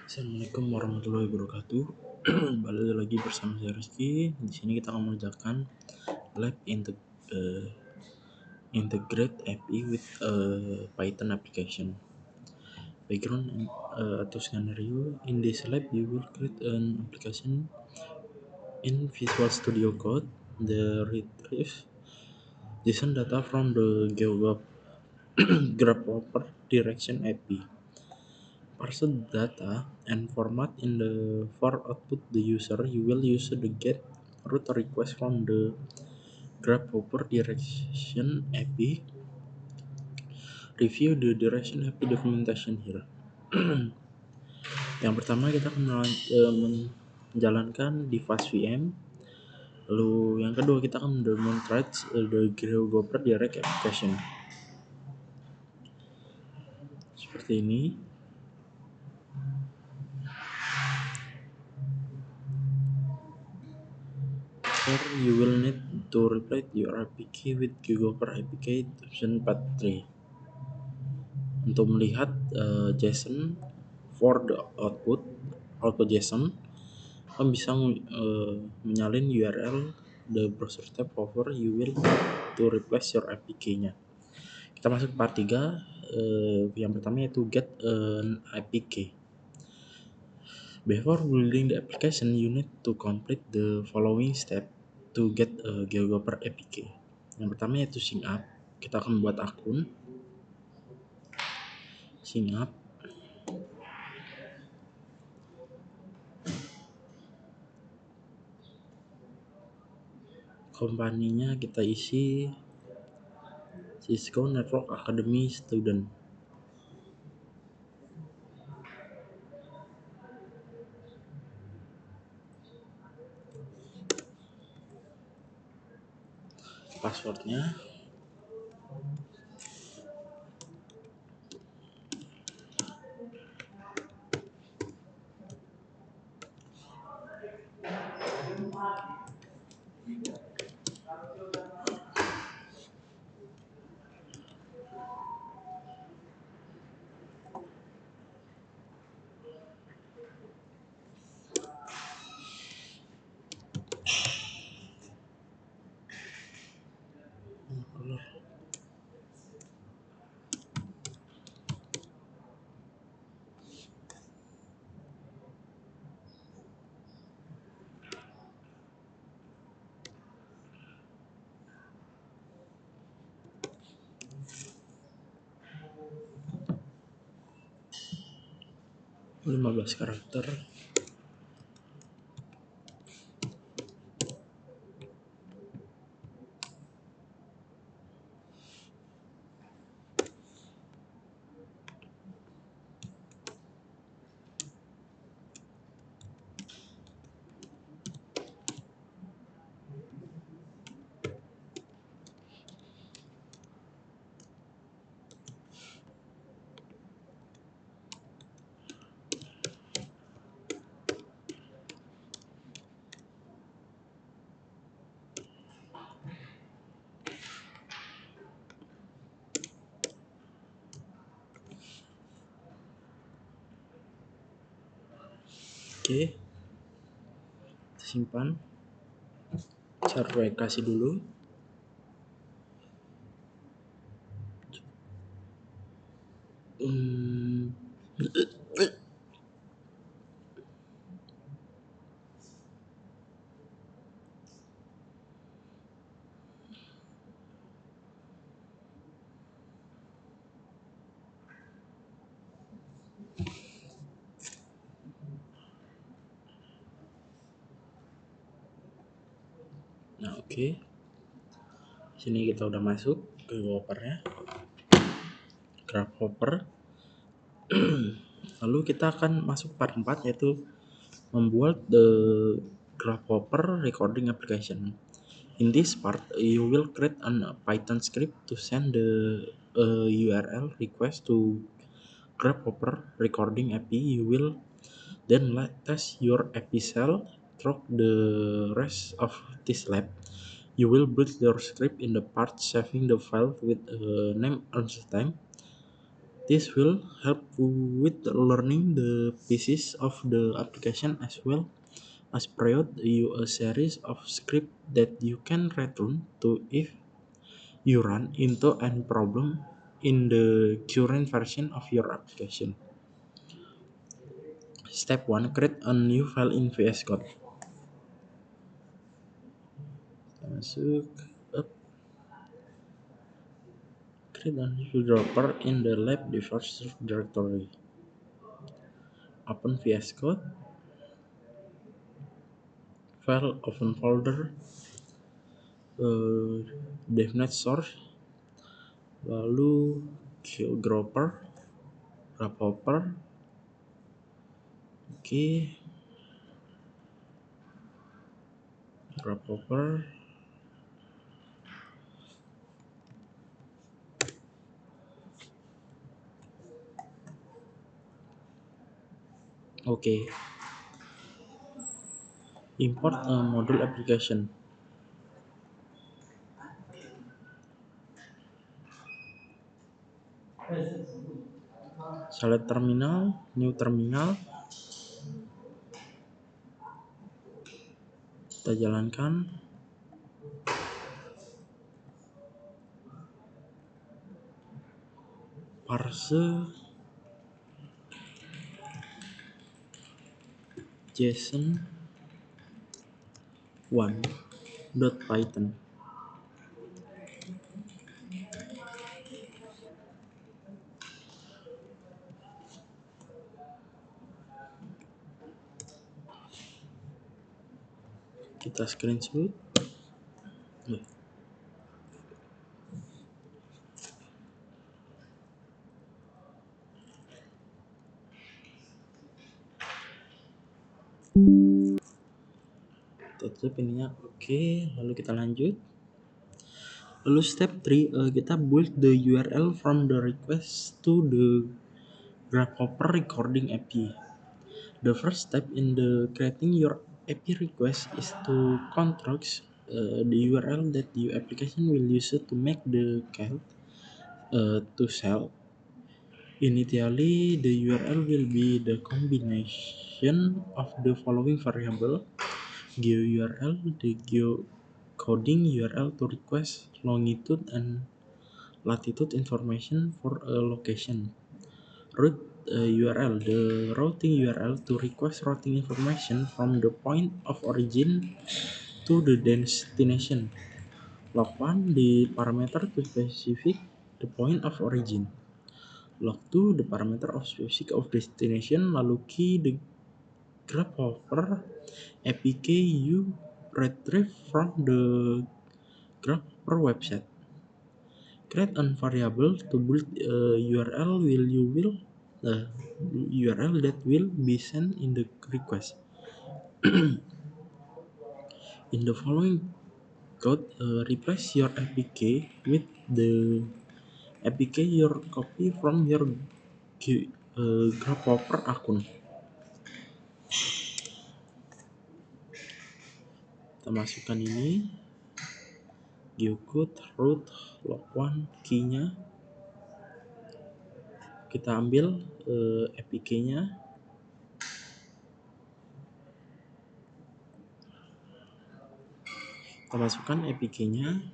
Assalamualaikum warahmatullahi wabarakatuh. Balik lagi bersama saya Rizky. Di sini kita akan mengerjakan lab integrate API with Python application. Background atau scenario. In this lab, you will create an application in Visual Studio Code. The retrieve JSON data from the GeoGov Grasshopper Direction API. Parse data and format in the for output the user. You will use the get route request from the Grasshopper Direction API. Review the Direction API documentation here. Yang pertama kita akan menjalankan di fast VM. Lalu yang kedua kita akan demonstrate the Grasshopper Direct application. Seperti ini. Here you will need to replace your APK with Grasshopper APK option path 3. Untuk melihat JSON for the output JSON, kamu bisa menyalin URL the browser tab over you will to replace your APK-nya. Kita masuk part 3. Yang pertama yaitu get an APK. Before building the application, you need to complete the following step to get a Grasshopper APK. Yang pertama yaitu sign up. Kita akan membuat akun. Sign up. Kompaninya kita isi Cisco Network Academy Student. Passwordnya Oke. 15 karakter. Oke, simpan. Saya kasih dulu. Nah, oke. Sini kita udah masuk ke Grasshopper. Lalu kita akan masuk part 4 yaitu membuat the Grasshopper recording application. In this part, you will create a Python script to send the URL request to Grasshopper recording API. You will then test your API cell through the rest of this lab. You will build your script in the part saving the file with name uncertain. This will help with learning the pieces of the application as well as provide you a series of scripts that you can return to if you run into any problem in the current version of your application. Step 1. Create a new file in VS Code. Kita masuk up, create a new dropper in the lab device directory. Open VS Code, file, open folder, devnet source, lalu grabhopper, grabhopper, oke, grabhopper, oke, import a module application. Select terminal, new terminal, kita jalankan. Parse json1.python. Kita screenshot. Tutup ininya. Oke, lalu kita lanjut. Lalu step 3, kita build the URL from the request to the Grasshopper recording API. The first step in the creating your API request is to construct the URL that your application will use to make the call to sell. Initially, the URL will be the combination of the following variable: GeoURL, the geocoding URL to request longitude and latitude information for a location. Route URL, the routing URL to request routing information from the point of origin to the destination. Log1, the parameter to specify the point of origin. Log2, the parameter of specific of destination. Lalu key the grasshopper APK you retrieve from the grasshopper website. Create a variable to build a URL that will be sent in the request. In the following code, replace your APK with the APK your copy from your grasshopper akun. Kita masukkan ini geocode root log1 key-nya, kita ambil APK-nya, kita masukkan APK-nya,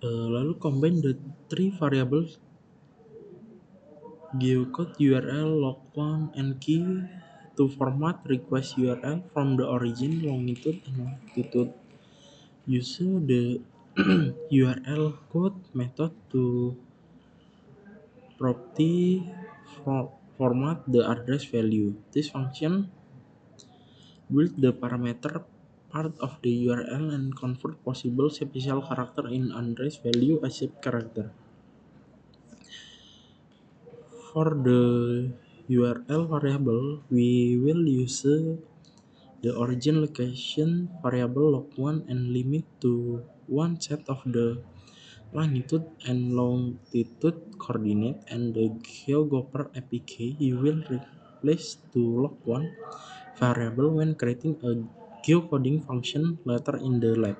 lalu combine the three variables geocode URL log1 and key to format request URL from the origin, longitude, and latitude. Use the URL code method to properly format the address value. This function build the parameter part of the URL and convert possible special character in address value as shape character. For the URL variable, we will use the origin location variable log1 and limit to one set of the longitude and longitude coordinate, and the geographer APK you will replace to log1 variable when creating a geocoding function later in the lab.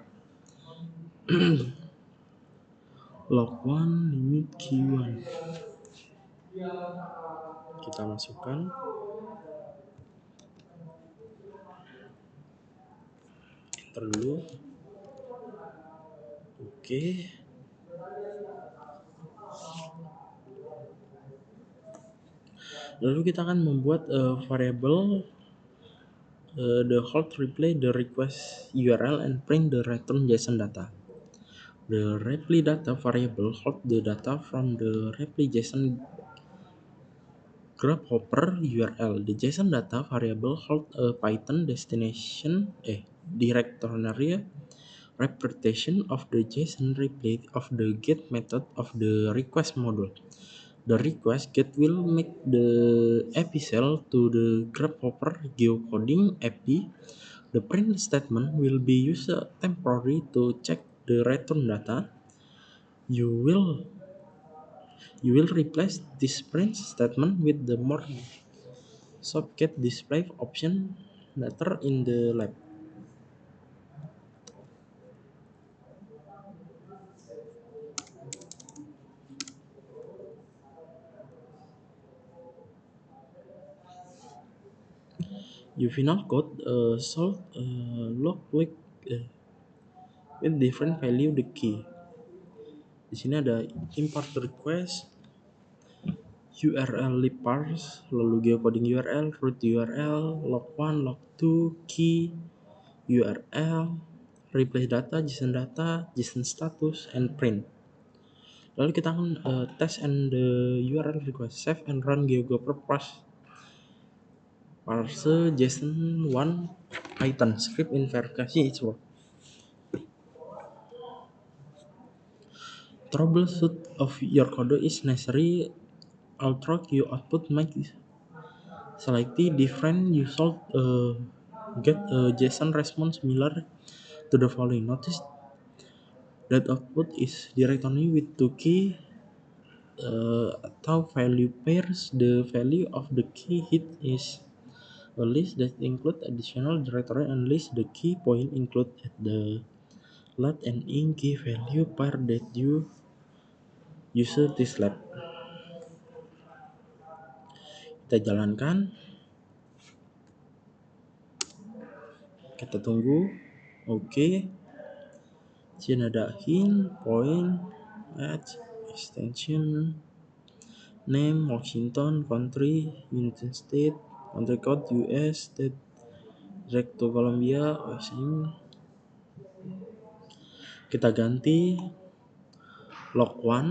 Log1 limit key1 kita masukkan. Enter dulu. Oke. Lalu kita akan membuat variable the hold replay the request URL and print the return JSON data. The reply data variable hold the data from the reply JSON grabhopper URL. The JSON data variable hold a Python destination directory representation of the JSON replay of the get method of the request module. The request get will make the API cell to the grabhopper geocoding API. The print statement will be used temporarily to check the return data. You will replace this print statement with the more socket display option later in the lab. Your final code solve log with different value the key. Di sini ada import request, URL lib parse, lalu geocoding URL, root URL, log1, log2, key, URL, replace data, JSON status, and print. Lalu kita akan test and the URL request, save and run geographer parse JSON1 Python script in verification it's work. Troubleshoot of your code is necessary, although your output might slightly different. You should get a JSON response similar to the following. Notice that output is directory with two key atau value pairs. The value of the key hit is a list that include additional directory and list the key point include at the let and in key value pair that you use this lab. Kita jalankan, kita tunggu. Oke. Sini ada hint, point, match, extension, name, Washington, country, United States, country code US, state, direct to Colombia, OSM. Kita ganti log1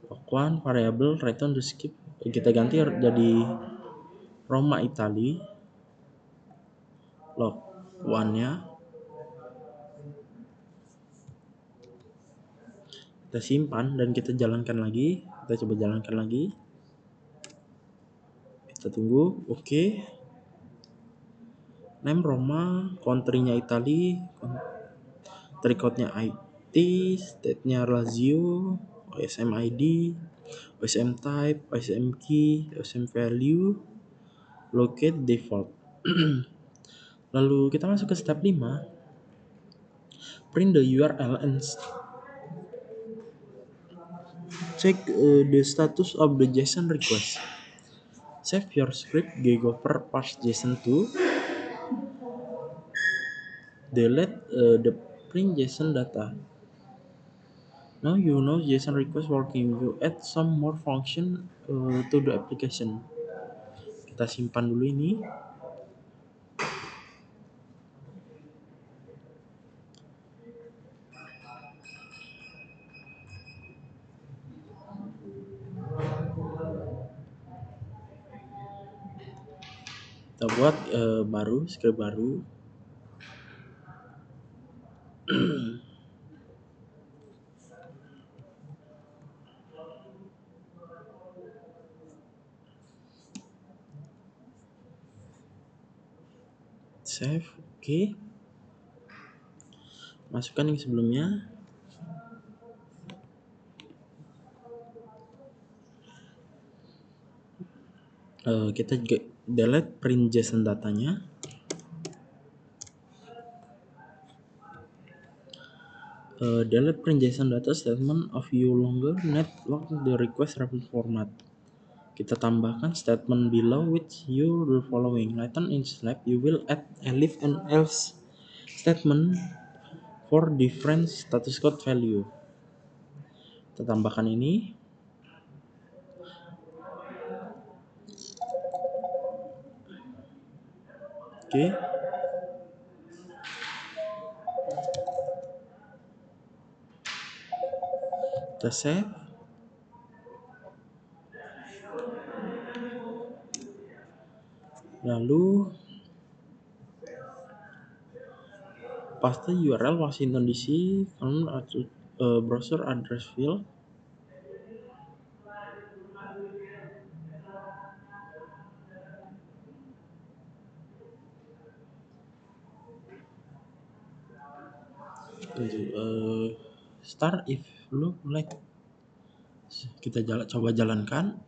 log1 variable return to skip, kita ganti jadi Roma Italy. Log1 nya kita simpan dan kita jalankan lagi. Kita coba jalankan lagi, kita tunggu. Oke. Name Roma, country-nya Italy, country code-nya IT, state-nya Lazio, OSM ID, OSM type, OSM key, OSM value, locate default. Lalu kita masuk ke step 5. Print the URL and check the status of the JSON request. Save your script geographer parse JSON to delete the print JSON data. Now you know JSON request working. You add some more function to the application. Kita simpan dulu ini. Kita buat script baru. Save, oke. Masukkan yang sebelumnya. Kita juga delete print JSON datanya. Delete print JSON data statement of you longer net lock the request format. Kita tambahkan statement below which you the following. Later in Slab you will add a if and else statement for different status code value. Kita tambahkan ini. Oke. Kita save. Lalu paste URL Washington DC browser address field. Start if look like. Kita coba jalankan.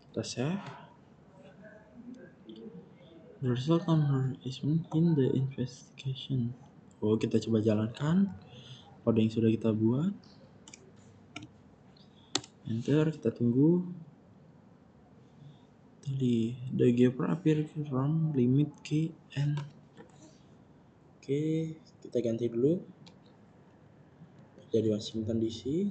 Kita save. The result is in the investigation. Kita coba jalankan kode yang sudah kita buat. Enter, kita tunggu. Tadi the gapper appear from limit key and Oke, kita ganti dulu jadi Washington DC.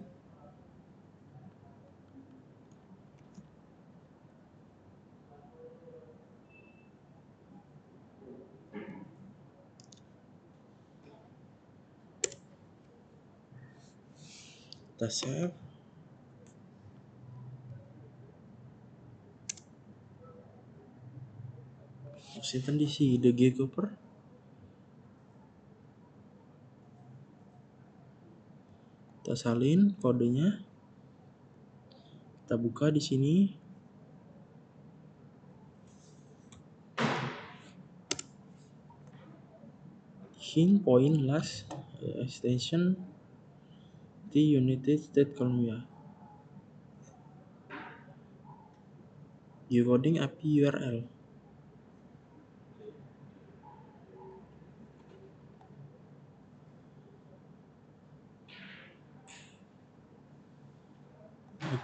Kita save. Washington DC, the gapper. Kita salin kodenya. Kita buka di sini. Hint point last extension the United States Columbia. Geocoding API URL.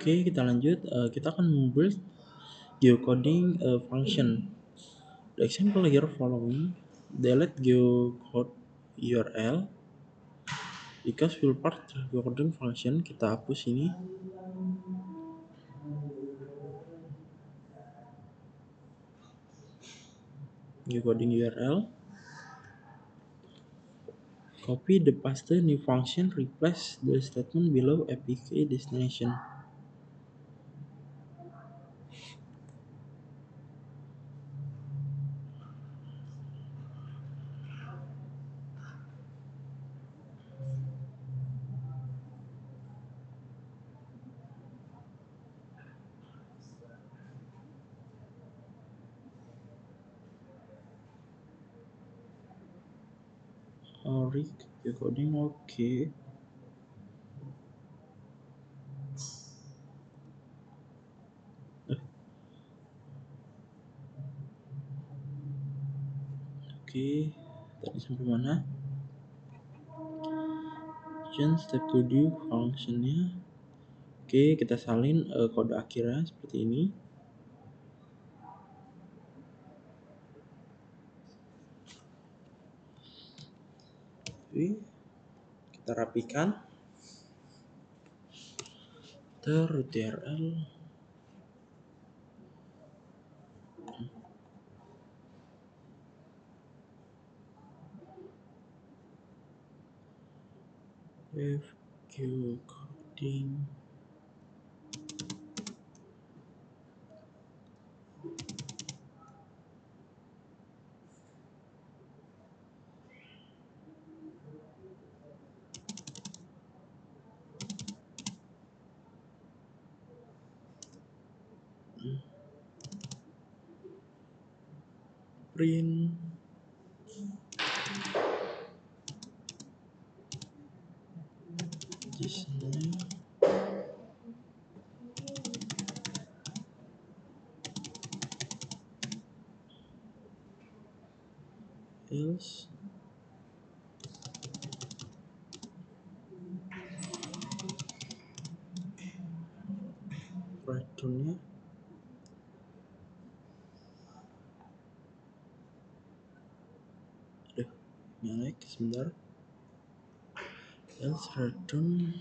Oke, kita lanjut. Kita akan membuild geocoding function. The example here following delete geocode URL because will part geocoding function. Kita hapus ini. Geocoding URL. Copy the paste new function. Replace the statement below APK destination. Recording oke. Oke, tadi sampai mana? Change step to do functionnya. Oke, kita salin kode akhirnya seperti ini. Oke, kita rapikan. TRL. Geocoding. Print JSON-nya. else returnnya aduh naik sebentar, else return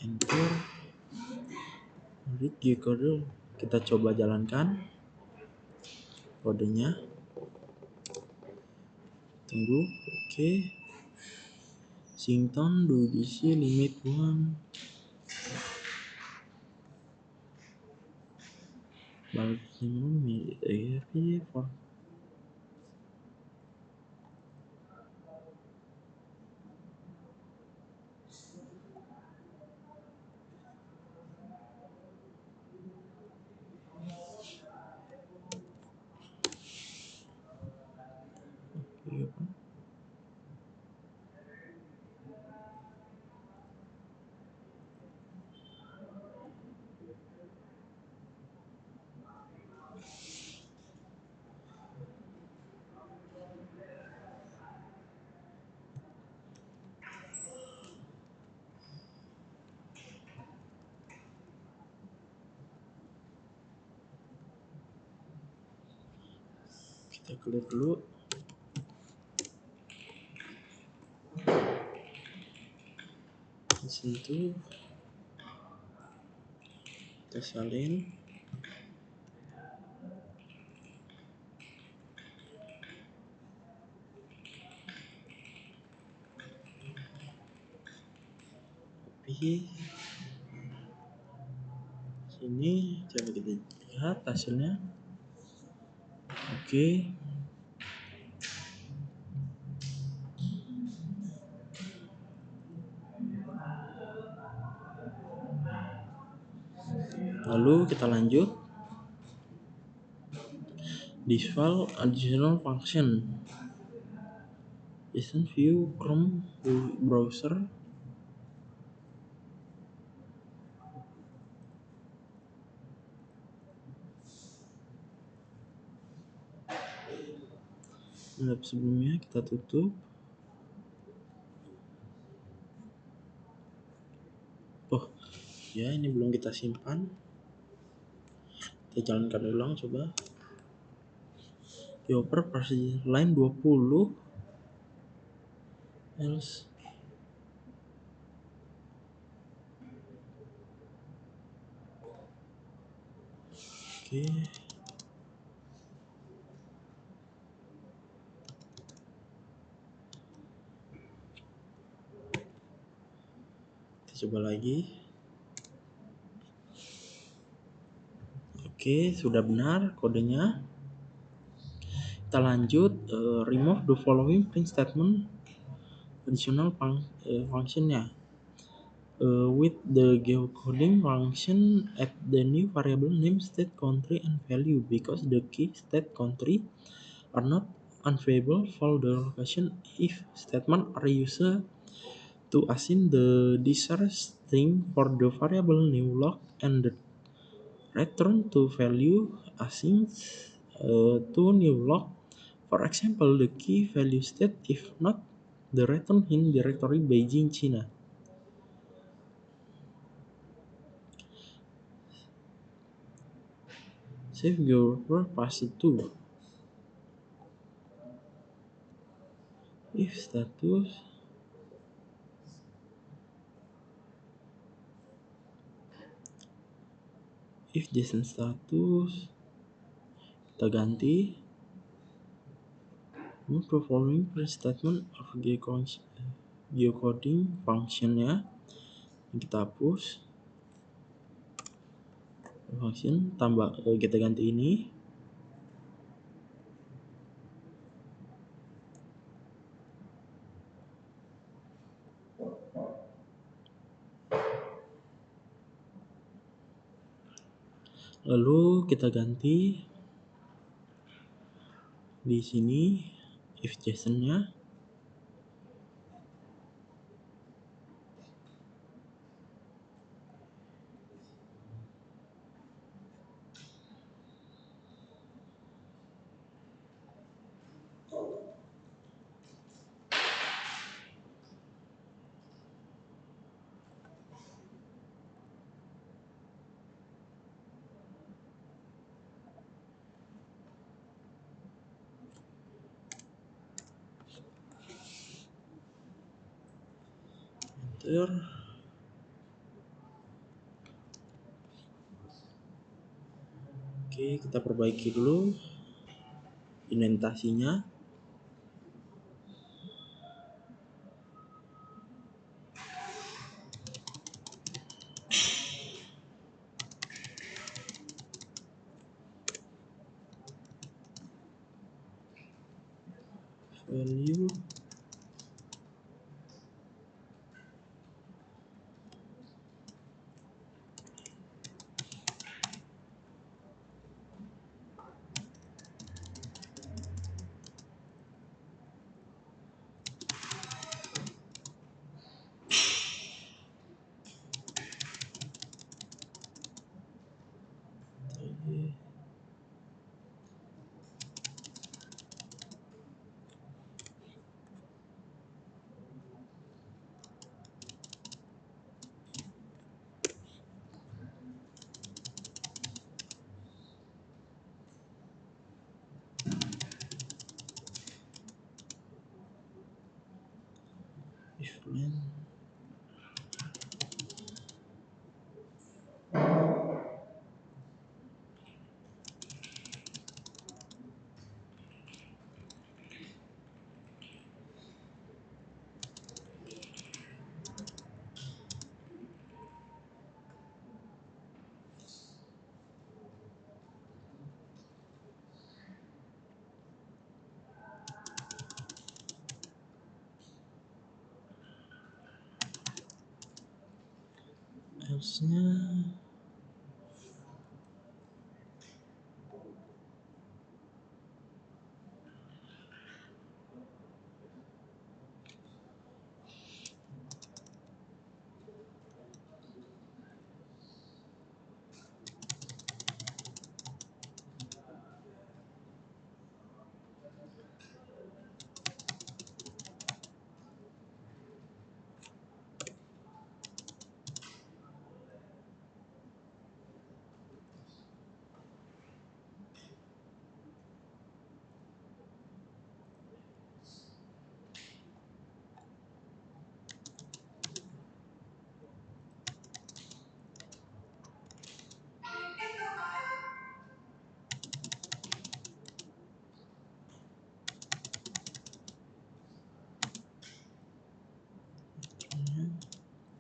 enter read kode. Kita coba jalankan kodenya, tunggu. Oke, Sington do DC limit 1 maximum ARP for kita clear dulu. Di situ kita salin, tapi sini coba kita lihat hasilnya. Oke, lalu kita lanjut. This file additional function isn't view Chrome browser. Lab sebelumnya kita tutup. Oh ya, ini belum kita simpan. Kita jalankan ulang coba. Developer procedure line 20 else. Oke, kita coba lagi. Oke, sudah benar kodenya. Kita lanjut, remove the following print statement additional functionnya. With the geocoding function at the new variable name, state, country, and value because the key, state, country are not unavailable for the location if statement are used to assign the desired string for the variable new log and the return to value assigned to new log. For example, the key value state if not the return in directory Beijing, China. Save your pass to if status if JSON status kita ganti move the following print statement of geocoding functionnya, kita hapus function, tambah kita ganti ini. Lalu kita ganti di sini if JSON-nya. enter. Oke, kita perbaiki dulu indentasinya. Value if len else-nya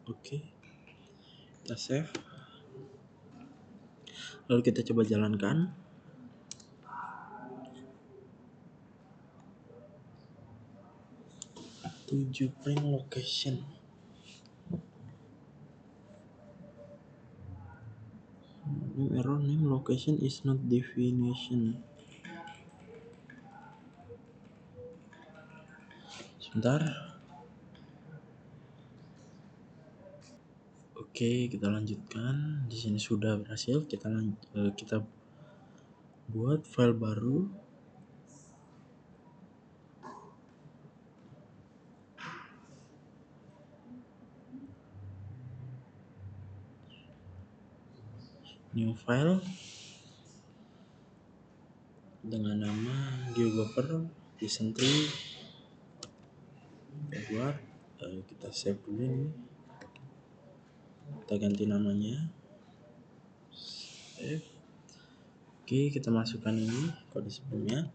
oke, kita save. Lalu kita coba jalankan. Tujuh print location. Error name location is not definition. Sebentar. Oke, kita lanjutkan. Di sini sudah berhasil. Kita buat file baru. New file dengan nama GeoGopher Listen Tree. Kita buat, kita save dulu ini. Kita ganti namanya. Save. Oke, kita masukkan ini kode sebelumnya.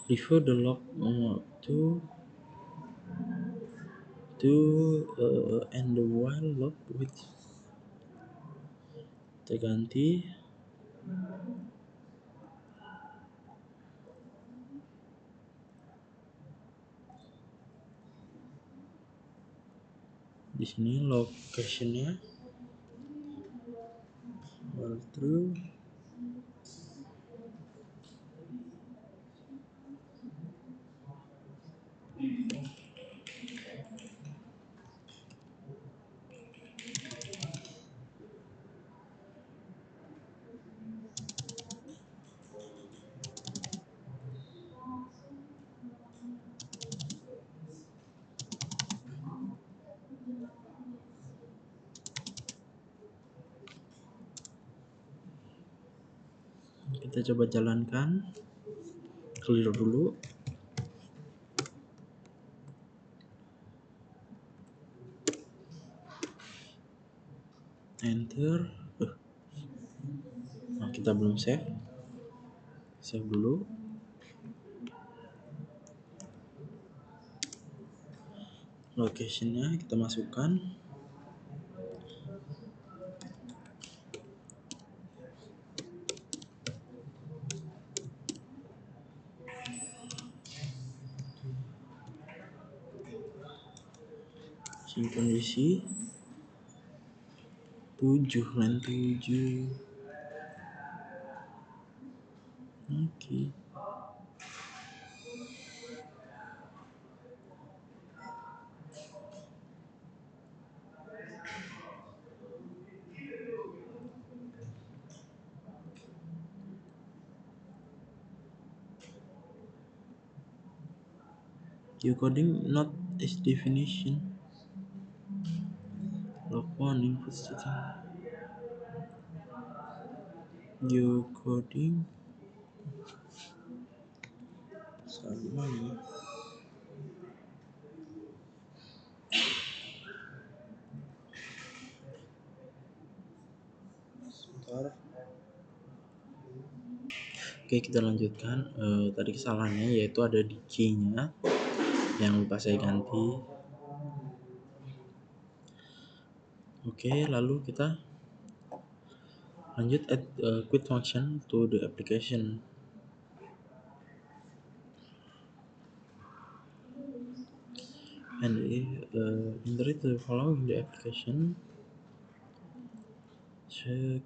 Review the log to and the while log with. Kita ganti di sini locationnya while true. Kita coba jalankan, clear dulu. Enter. Nah, kita belum save. Save dulu. Locationnya kita masukkan. Simpan isi 7 line 7. Oke. Your coding not is definition. Log 1 input setting. Your coding. Sama nih. Sebentar. Oke, kita lanjutkan. Tadi kesalahannya yaitu ada di key-nya yang lupa saya ganti. Oke, lalu kita lanjut add quit function to the application. And enter the following the application.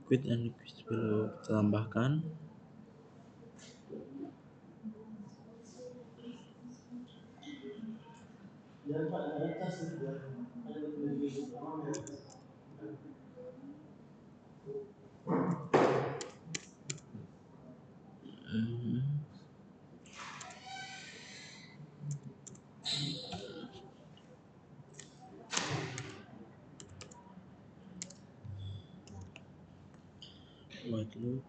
Quit and request below. Kita tambahkan. White loop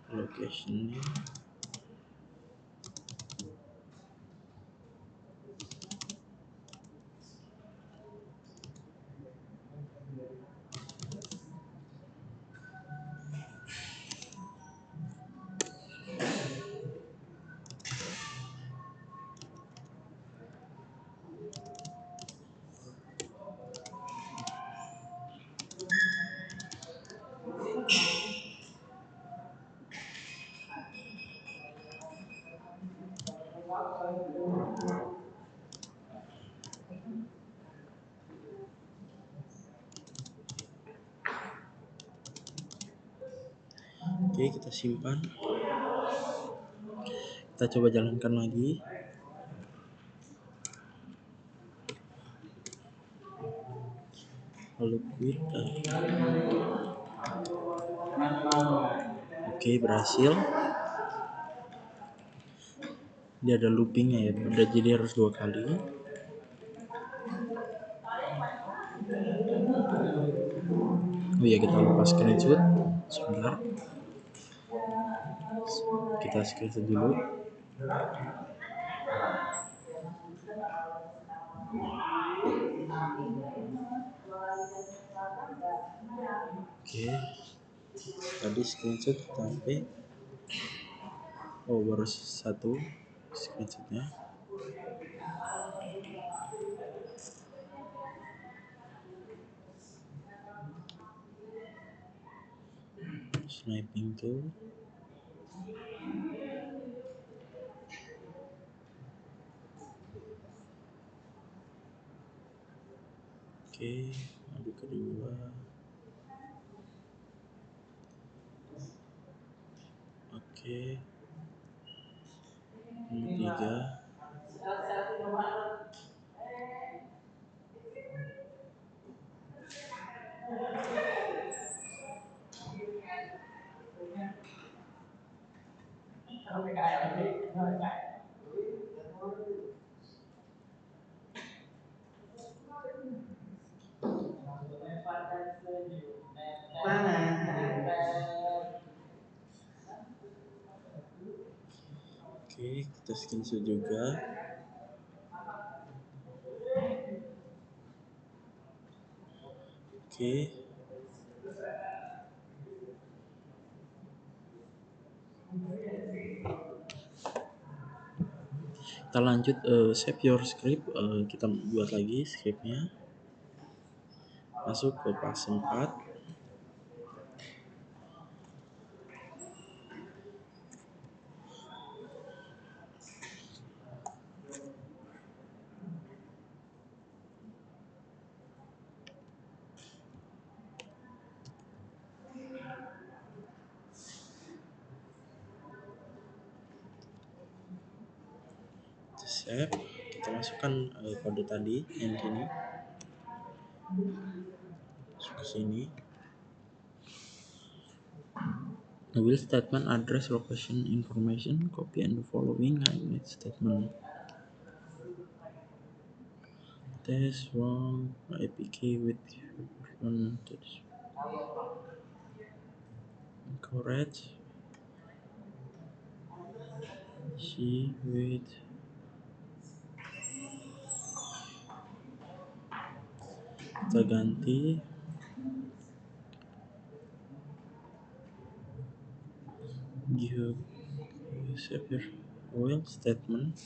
location. Oke, kita simpan. Kita coba jalankan lagi. Lalu quit. Oke, berhasil. Dia ada loopingnya ya, udah jadi harus 2 kali. Oh iya, kita lupa screenshot. Sebentar. Kita screenshot dulu. Oke. Tadi screenshot sampai. Oh, baru 1 screenshotnya. Sniping tool. Oke, aduk kedua. Oke. Ini 3. Mana? Oke, kita screenshot juga. Oke, kita lanjut save your script. Kita buat lagi scriptnya, masuk ke pas 4. Save, kita masukkan kode tadi yang ini, masuk ke sini. Will statement address location information copy and the following I statement. Test one APK with one correct. C with kita ganti save will statement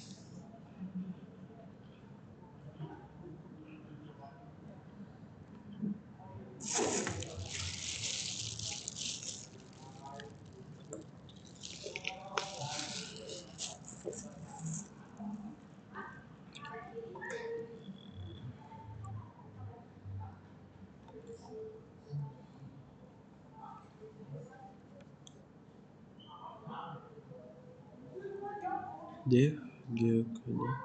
dev geocode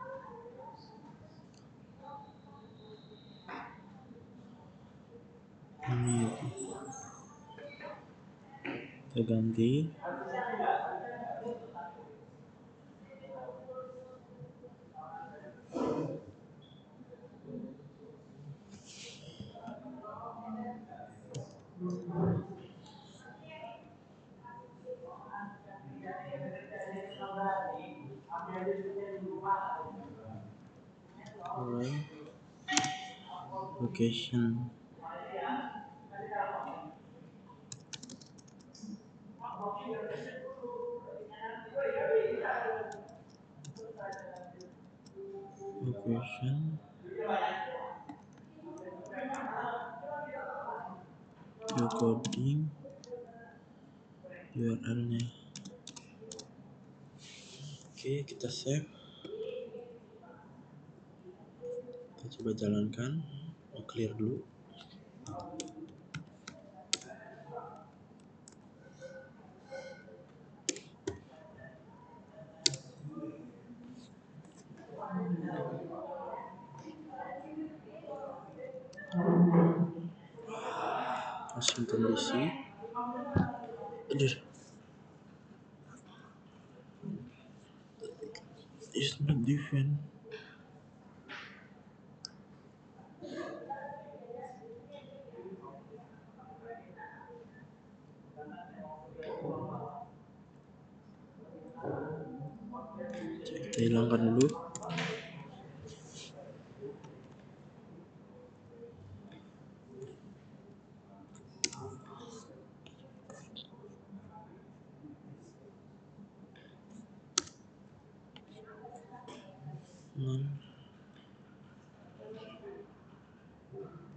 ini kita ganti location location geocoding URL-nya. Oke, kita save, kita coba jalankan. Clear dulu. Washington DC. Aduh, it's not different. Kita hilangkan dulu.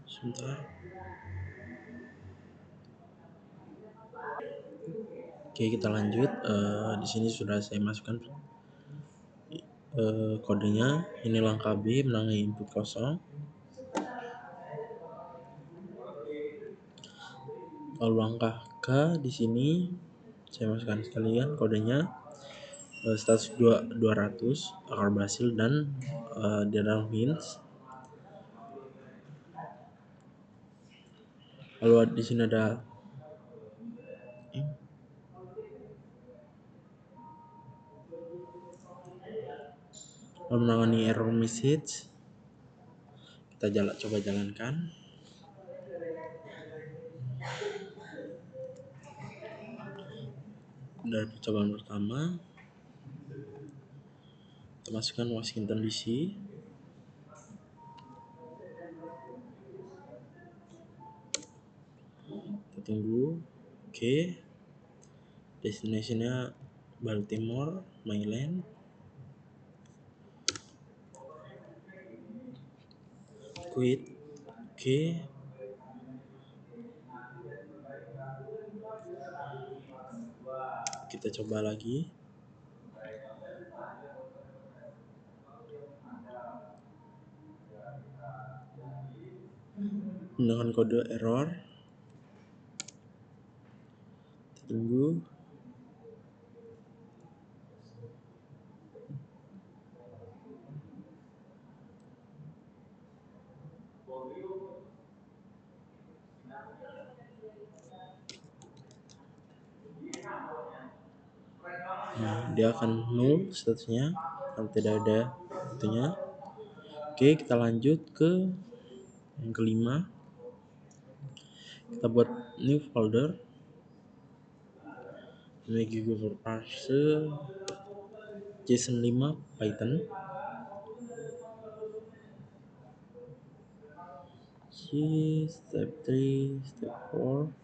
Sebentar. Oke, kita lanjut. Di sini sudah saya masukkan kodenya. Ini langkah B, menangani input kosong. Lalu langkah K di sini saya masukkan sekalian kodenya. Status 200 akar berhasil dan di dalam hints. Lalu di sini ada menangani error message. Kita coba jalankan. Dari percobaan pertama, masukkan Washington DC. Kita tunggu. Oke, destinasinya Baltimore, Maryland. Quit. Oke, kita coba lagi dengan kode error. Kita tunggu. Nah, dia akan null statusnya kalau tidak ada itunya. Oke, kita lanjut ke yang kelima. Kita buat new folder. Lagi Google parse JSON 5 Python. Step 3, step 4.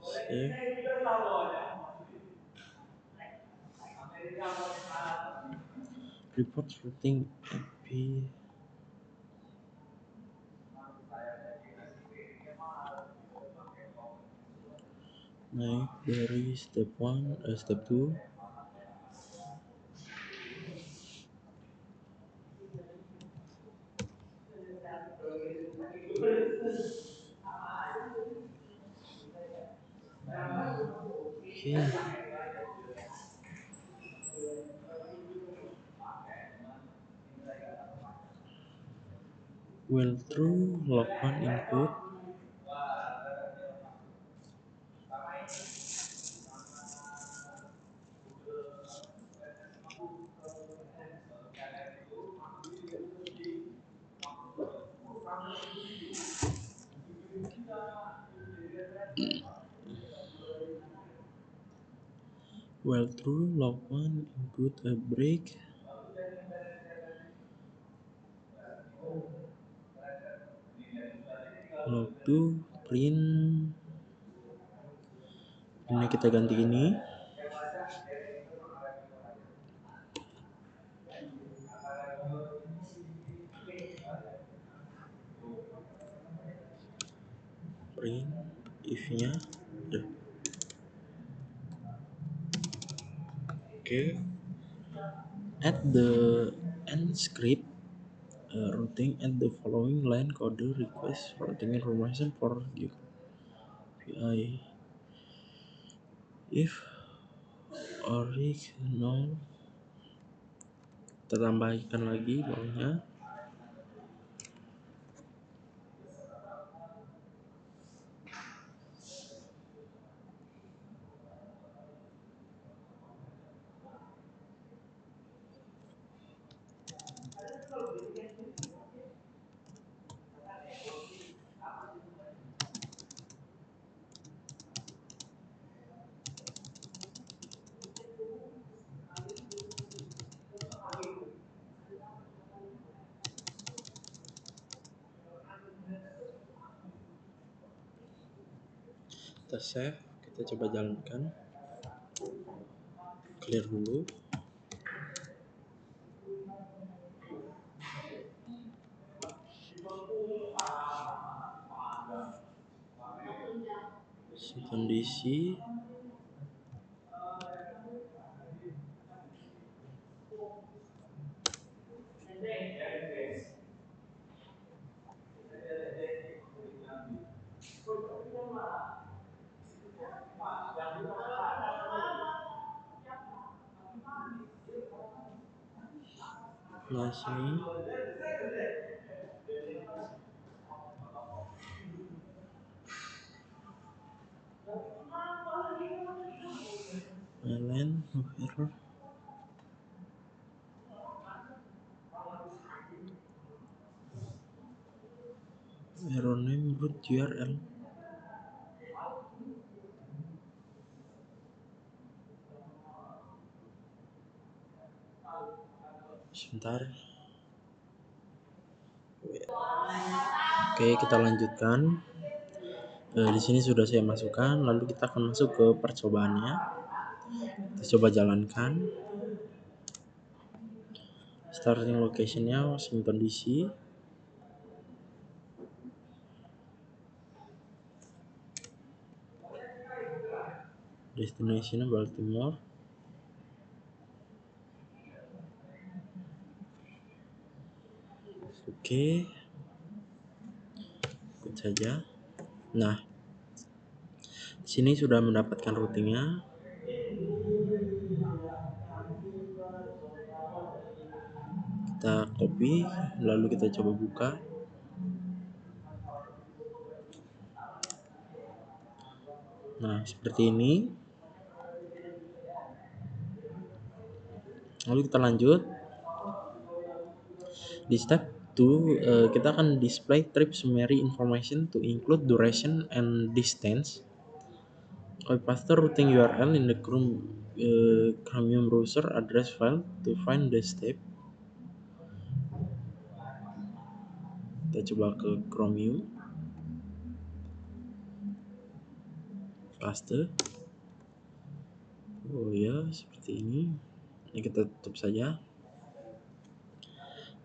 Save. Report routing IP. Naik dari step 1 step 2. Oke. Well through log 1 input. Well through log 1 input a break. Log 2 print. Ini kita ganti ini. Print if-nya. Oke. Add the end script routing at the following line code request routing information for UPI. If original, kita tambahkan lagi bawahnya. Kita save, kita coba jalankan, clear dulu. Kondisi masih Maryland, no error. error name root URL. Sebentar. Oke, kita lanjutkan. Di sini sudah saya masukkan, lalu kita akan masuk ke percobaannya. Kita coba jalankan. Starting location-nya Washington DC. Destination Baltimore. Oke, ikut saja. Nah, sini sudah mendapatkan routingnya. Kita copy, lalu kita coba buka. Nah, seperti ini. Lalu kita lanjut. Di step 2, kita akan display trip summary information to include duration and distance. Copy paste routing URL in the Chromium browser address file to find the step. Kita coba ke Chromium. Paste. Oh ya, seperti ini. Ini kita tutup saja.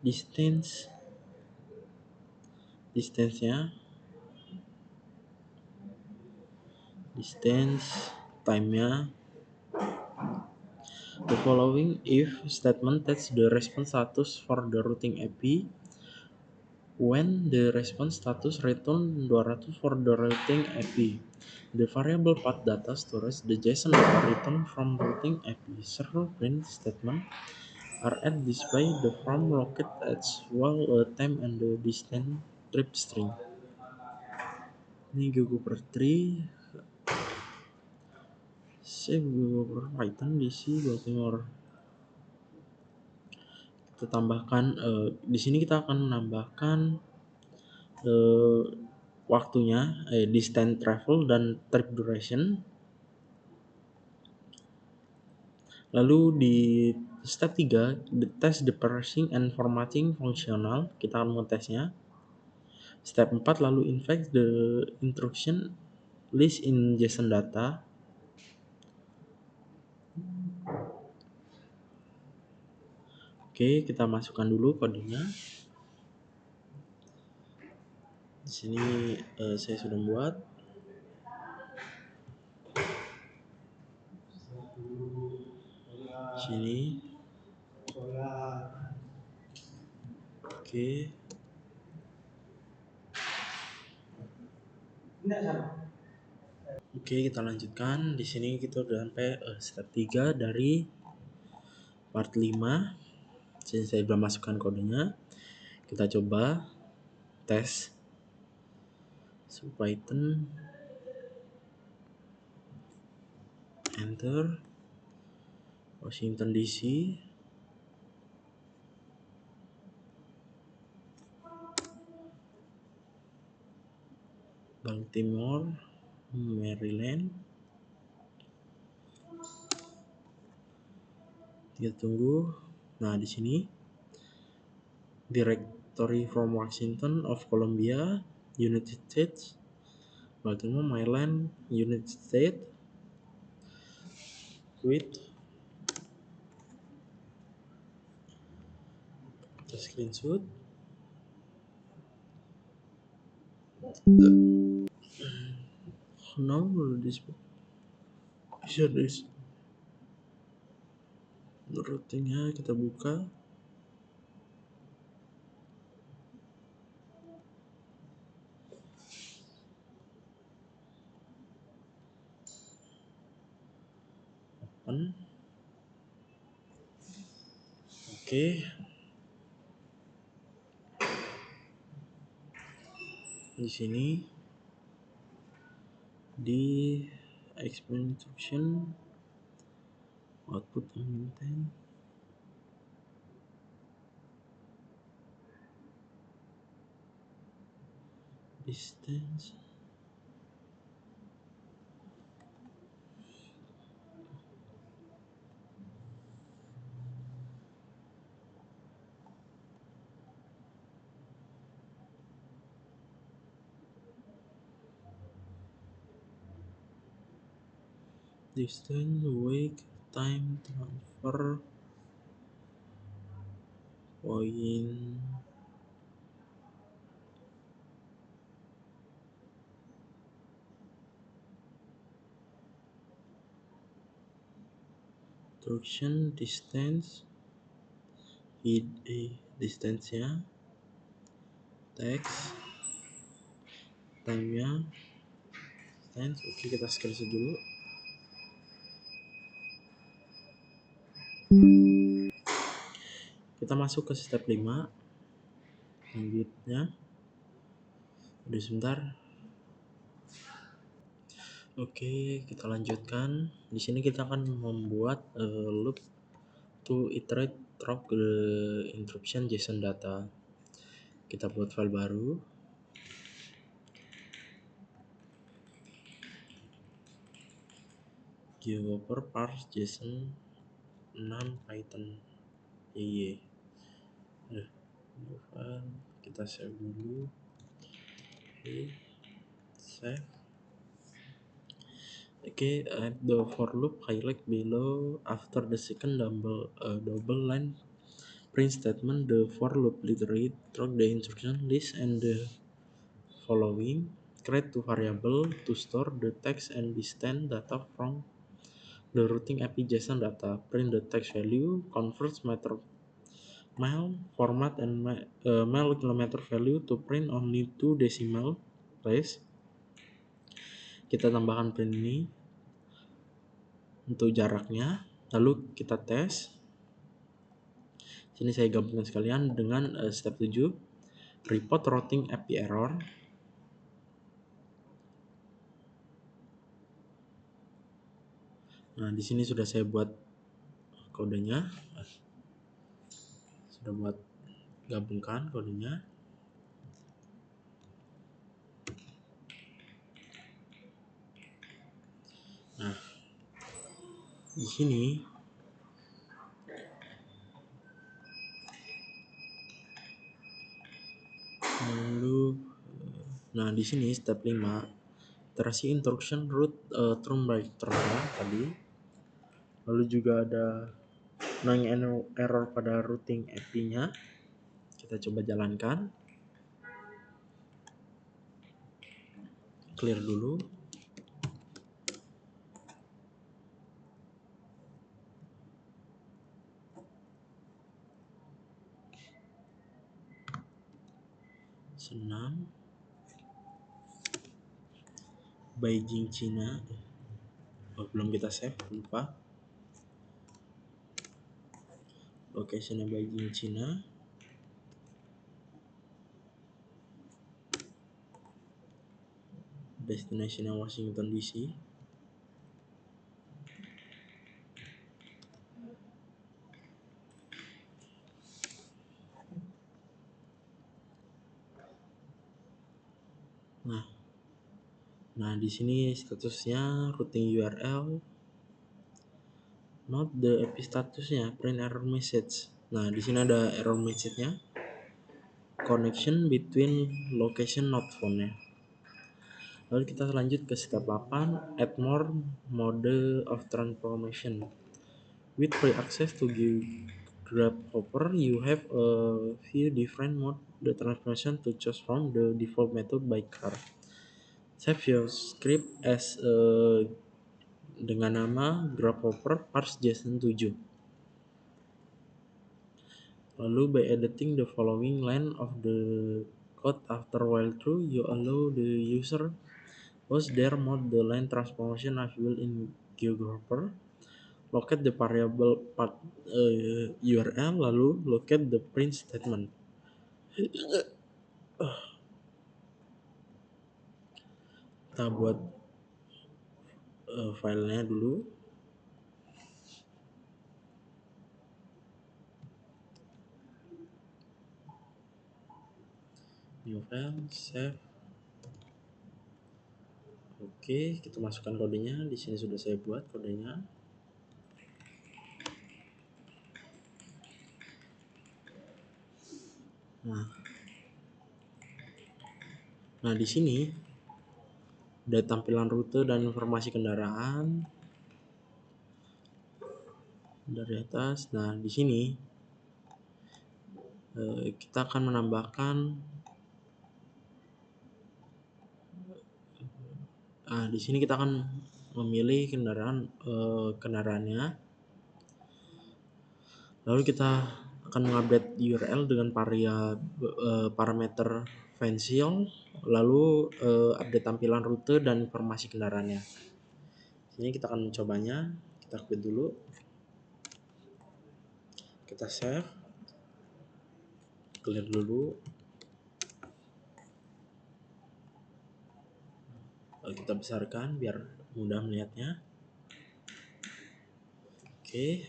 Distance-nya, time-nya. The following if statement that's the response status for the routing IP when the response status return 200 for the routing IP. The variable path data stores the JSON data return from routing IP. Several print statement are at display the from located as well time and the distance trip string. Ini Google Tree. Save Google Python DC Baltimore. Kita tambahkan di sini kita akan menambahkan waktunya, distance travel dan trip duration. Lalu di step 3, test the parsing and formatting fungsional, kita akan mengetesnya. Step 4, lalu inject the instruction list in JSON data. Oke, kita masukkan dulu kodenya. Di sini saya sudah buat. Sini. Oke. Oke, kita lanjutkan. Di sini kita udah sampai step 3 dari part 5. Sini saya sudah masukkan kodenya. Kita coba tes Python, enter, Washington DC, Baltimore, Maryland. Kita tunggu. Nah, di sini directory from Washington of Columbia, United States, Baltimore, Maryland, United States, quit. Kita screenshot. Now this routingnya kita buka. Open. Oke. Di sini di explain instruction output content. distance. Distance, wake, time, transfer, point, direction, distance, distance-nya, text, time-nya, distance. Oke, kita screenshot dulu. Kita masuk ke step 5. Selanjutnya, udah sebentar. Oke, kita lanjutkan. Di sini kita akan membuat loop to iterate through the interruption JSON data. Kita buat file baru. Geoper parse JSON 6 Python. Iya. New file. Kita save dulu. Oke, save. Okay, add the for loop highlight below after the second double line print statement. The for loop literally through the instruction list and the following. Create two variable to store the text and distance data from the routing API JSON data. Print the text value, converts mile format and mile kilometer value to print only two decimal place. Kita tambahkan print ini untuk jaraknya, lalu kita tes. Sini saya gabungkan sekalian dengan step 7, report routing API error. Nah, di sini sudah saya buat kodenya. Sudah buat gabungkan kodenya. Nah, di sini nah di sini step 5 terasi instruction root term by tadi. Lalu juga ada nanya error pada routing API-nya. Kita coba jalankan. Clear dulu. Senang. Beijing Cina. Belum kita save, lupa. Location Beijing Cina. Destination Washington DC. Nah di sini statusnya routing URL, not the API statusnya print error message. Nah di sini ada error message-nya, connection between location not found ya. Lalu kita lanjut ke step 8, add more mode of transformation. With free access to Grasshopper, you have a few different mode the transformation to choose from the default method by car. Save your script as dengan nama Grasshopper parse JSON 7. Lalu by editing the following line of the code after while true, you allow the user was their mode the line transformation available in Grasshopper. Locate the variable path URL, lalu locate the print statement. Kita buat filenya dulu. New file, save. Oke, kita masukkan kodenya. Di sini sudah saya buat kodenya. Nah, di sini ada tampilan rute dan informasi kendaraan dari atas. Nah, di sini kita akan menambahkan. Di sini kita akan memilih kendaraannya. Lalu kita akan mengupdate URL dengan parameter Vensil, lalu update tampilan rute dan informasi kendaraannya. Sini kita akan mencobanya. Kita quit dulu. Kita save. Clear dulu. Lalu kita besarkan biar mudah melihatnya. Oke.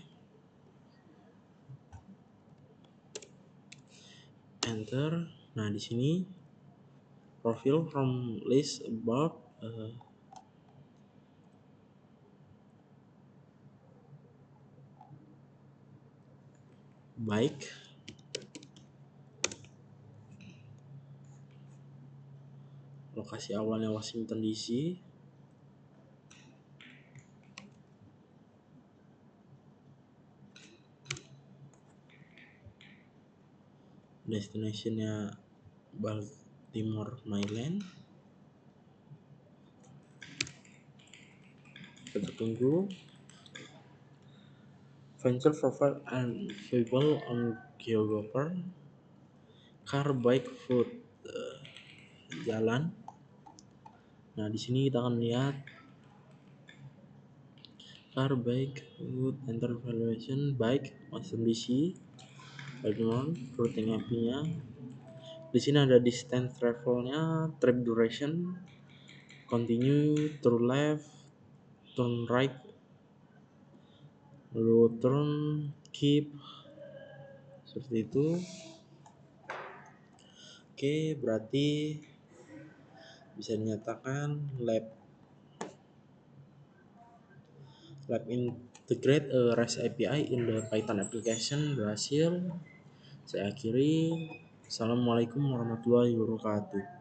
Enter. Nah, di sini profile from list above. Baik. Lokasi awalnya Washington DC. Destinationnya Baltimore, Maryland. Kita tunggu. Venture profile and available on geographer. Car, bike, food, jalan. Nah, di sini kita akan lihat car, bike, food, enter valuation, bike, Washington DC, Baltimore, routing IP-nya. Di sini ada distance travelnya, trip duration, continue, turn left, turn right, lalu turn, keep, seperti itu. Oke, berarti bisa dinyatakan lab integrate a REST API in the Python application berhasil. Saya akhiri. Assalamualaikum warahmatullahi wabarakatuh.